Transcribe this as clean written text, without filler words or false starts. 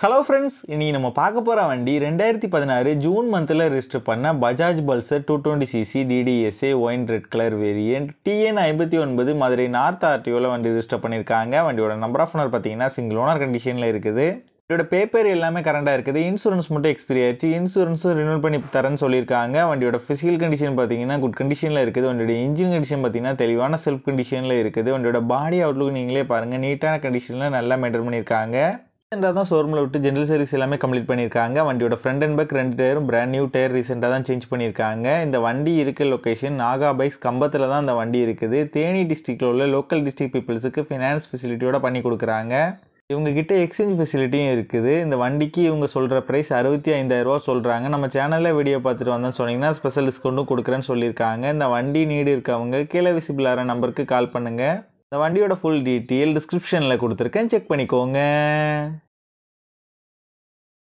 Hello friends, இன்னைக்கு நம்ம பார்க்க போகிற வண்டி 2016 ஜூன் மந்தில் ரிஜிஸ்டர் பண்ண பஜாஜ் பல்சர் 220cc டிடிஎஸ்ஏ wine red colour variant TN 59 Madurai north ஆர்டிஓவில் வண்டி ரிஜிஸ்டர் பண்ணியிருக்காங்க. வண்டியோட நம்பர் ஆஃப் ஓனர் பார்த்தீங்கன்னா சிங்கிள் ஓனர் கண்டிஷனில் இருக்குது. வண்டியோட பேப்பர் எல்லாமே கரண்டாக இருக்குது. இன்சூரன்ஸ் மட்டும் எக்ஸ்பைரி ஆயிடுச்சு. இன்சூரன்ஸும் ரினியூல் பண்ணி தரேன்னு சொல்லியிருக்காங்க. வண்டியோட ஃபிசிக்கல் கண்டிஷன் பார்த்தீங்கன்னா குட் கண்டிஷனில் இருக்குது. வண்டியோட இன்ஜின் கண்டிஷன் பார்த்தீங்கன்னா தெளிவான செல்ஃப் கண்டிஷனில் இருக்குது. வண்டியோட பாடி அவுட்லுக் நீங்களே பாருங்கள், நீட்டான கண்டிஷனில் நல்லா மெயின்டைன் பண்ணியிருக்காங்க. ரீசெண்டாக தான் ஷோரூமில் விட்டு ஜென்ரல் சர்வீஸ் எல்லாமே கம்ப்ளீட் பண்ணியிருக்காங்க. வண்டியோட ஃப்ரண்ட் அண்ட் பேக் ரெண்டு டயரும் பிராண்ட் நியூ டயர் ரீசெண்டாக தான் சேஞ்ச் பண்ணியிருக்காங்க. இந்த வண்டி இருக்க லொக்கேஷன் நாகா பைக்ஸ் கம்பத்தில் தான் இந்த வண்டி இருக்குது. தேனி டிஸ்ட்ரிக்டில் உள்ள லோக்கல் டிஸ்ட்ரிக்ட் பீப்புள்ஸுக்கு ஃபினான்ஸ் ஃபெசிலிட்டியோட பண்ணி கொடுக்குறாங்க. இவங்ககிட்ட எக்ஸ்சேஞ்ச் ஃபெசிலிட்டியும் இருக்குது. இந்த வண்டிக்கு இவங்க சொல்கிற ப்ரைஸ் 65,000 சொல்கிறாங்க. நம்ம சேனலில் வீடியோ பார்த்துட்டு வந்தோம்னு சொன்னீங்கன்னா ஸ்பெஷல் டிஸ்கவுண்ட்டும் கொடுக்குறேன்னு சொல்லியிருக்காங்க. இந்த வண்டி நீடு இருக்கவங்க கீழே விசிபிள் ஆகிற நம்பருக்கு கால் பண்ணுங்கள். இந்த வண்டியோட ஃபுல் டீட்டெயில் டிஸ்கிரிப்ஷனில் கொடுத்துருக்கேன், செக் பண்ணிக்கோங்க.